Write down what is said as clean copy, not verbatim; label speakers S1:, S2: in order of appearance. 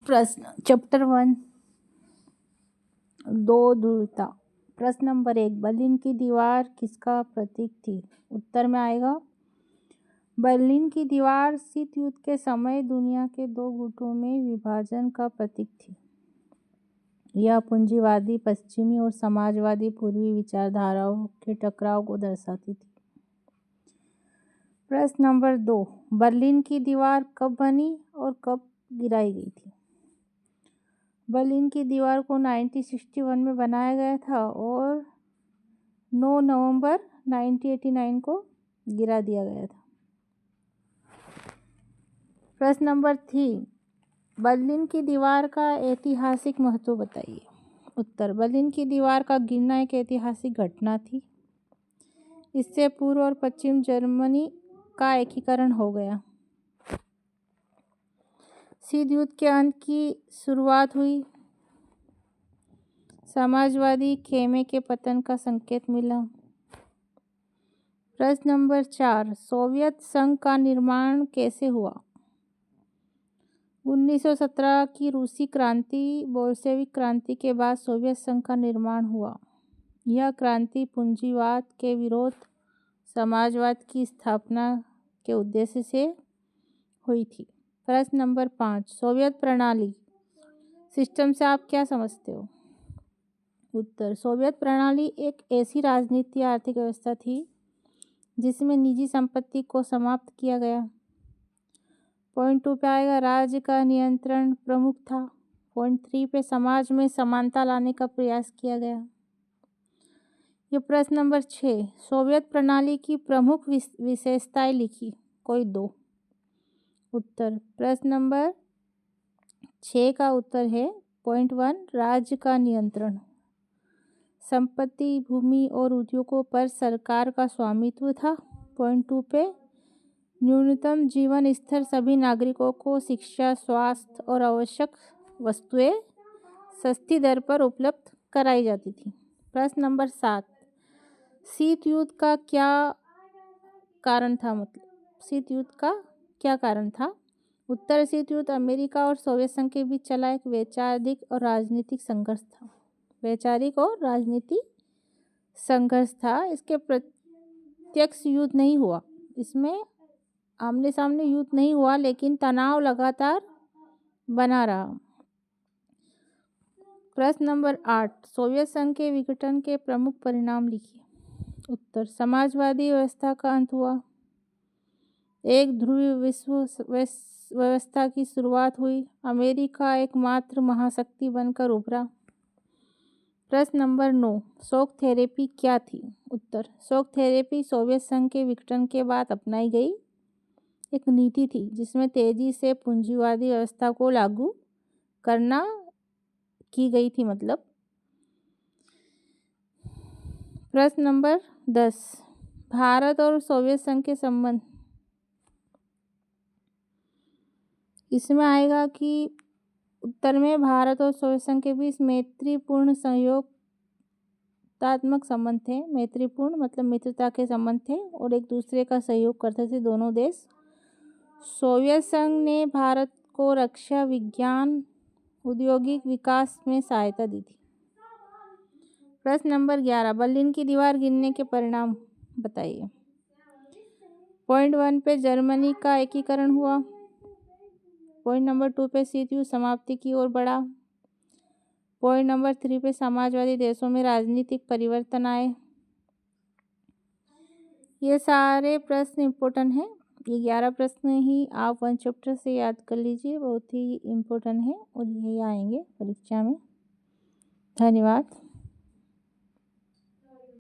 S1: प्रश्न चैप्टर 1 दो ध्रुवता। प्रश्न नंबर 1, बर्लिन की दीवार किसका प्रतीक थी? उत्तर में आएगा बर्लिन की दीवार शीत युद्ध के समय दुनिया के दो गुटों में विभाजन का प्रतीक थी। यह पूंजीवादी पश्चिमी और समाजवादी पूर्वी विचारधाराओं के टकराव को दर्शाती थी। प्रश्न नंबर 2, बर्लिन की दीवार कब बनी और कब गिराई गई थी? बर्लिन की दीवार को 1961 में बनाया गया था और 9 नवंबर 1989 को गिरा दिया गया था। प्रश्न नंबर 3, बर्लिन की दीवार का ऐतिहासिक महत्व बताइए। उत्तर, बर्लिन की दीवार का गिरना एक ऐतिहासिक घटना थी। इससे पूर्व और पश्चिम जर्मनी का एकीकरण हो गया। शीत युद्ध के अंत की शुरुआत हुई। समाजवादी खेमे के पतन का संकेत मिला। प्रश्न नंबर 4, सोवियत संघ का निर्माण कैसे हुआ? 1917 की रूसी क्रांति बोल्शेविक क्रांति के बाद सोवियत संघ का निर्माण हुआ। यह क्रांति पूंजीवाद के विरोध, समाजवाद की स्थापना के उद्देश्य से हुई थी। प्रश्न नंबर 5, सोवियत प्रणाली सिस्टम से आप क्या समझते हो? उत्तर, सोवियत प्रणाली एक ऐसी राजनीति आर्थिक व्यवस्था थी जिसमें निजी संपत्ति को समाप्त किया गया। पॉइंट 2 पे आएगा राज्य का नियंत्रण प्रमुख था। पॉइंट 3 पे समाज में समानता लाने का प्रयास किया गया। ये प्रश्न नंबर 6, सोवियत प्रणाली की प्रमुख विशेषताएं लिखी, कोई दो। उत्तर, प्रश्न नंबर 6 का उत्तर है पॉइंट 1, राज्य का नियंत्रण। संपत्ति, भूमि और उद्योगों पर सरकार का स्वामित्व था। पॉइंट 2 पे न्यूनतम जीवन स्तर, सभी नागरिकों को शिक्षा, स्वास्थ्य और आवश्यक वस्तुएं सस्ती दर पर उपलब्ध कराई जाती थी। प्रश्न नंबर 7, शीत युद्ध का क्या कारण था? शीत युद्ध का क्या कारण था? उत्तर, शीत युद्ध अमेरिका और सोवियत संघ के बीच चला एक वैचारिक और राजनीतिक संघर्ष था। वैचारिक और राजनीतिक संघर्ष था। इसके प्रत्यक्ष युद्ध नहीं हुआ, इसमें आमने सामने युद्ध नहीं हुआ, लेकिन तनाव लगातार बना रहा। प्रश्न नंबर 8, सोवियत संघ के विघटन के प्रमुख परिणाम लिखिए। उत्तर, समाजवादी व्यवस्था का अंत हुआ। एक ध्रुवीय विश्व व्यवस्था की शुरुआत हुई। अमेरिका एकमात्र महाशक्ति बनकर उभरा। प्रश्न नंबर 9, शॉक थेरेपी क्या थी? उत्तर, शॉक थेरेपी सोवियत संघ के विघटन के बाद अपनाई गई एक नीति थी जिसमें तेजी से पूंजीवादी व्यवस्था को लागू करना की गई थी। प्रश्न नंबर 10, भारत और सोवियत संघ के संबंध। इसमें आएगा कि उत्तर में भारत और सोवियत संघ के बीच मैत्रीपूर्ण सहयोगात्मक संबंध थे। मैत्रीपूर्ण मतलब मित्रता के संबंध थे और एक दूसरे का सहयोग करते थे दोनों देश। सोवियत संघ ने भारत को रक्षा, विज्ञान, औद्योगिक विकास में सहायता दी थी। प्रश्न नंबर 11, बर्लिन की दीवार गिरने के परिणाम बताइए। पॉइंट 1 पे जर्मनी का एकीकरण हुआ। पॉइंट नंबर 2 पे शीत युद्ध समाप्ति की ओर बढ़ा। पॉइंट नंबर 3 पे समाजवादी देशों में राजनीतिक परिवर्तन आए। ये सारे प्रश्न इम्पोर्टेंट हैं। ये 11 प्रश्न ही आप 1 चैप्टर से याद कर लीजिए, बहुत ही इम्पोर्टेंट है और यही आएंगे परीक्षा में। धन्यवाद।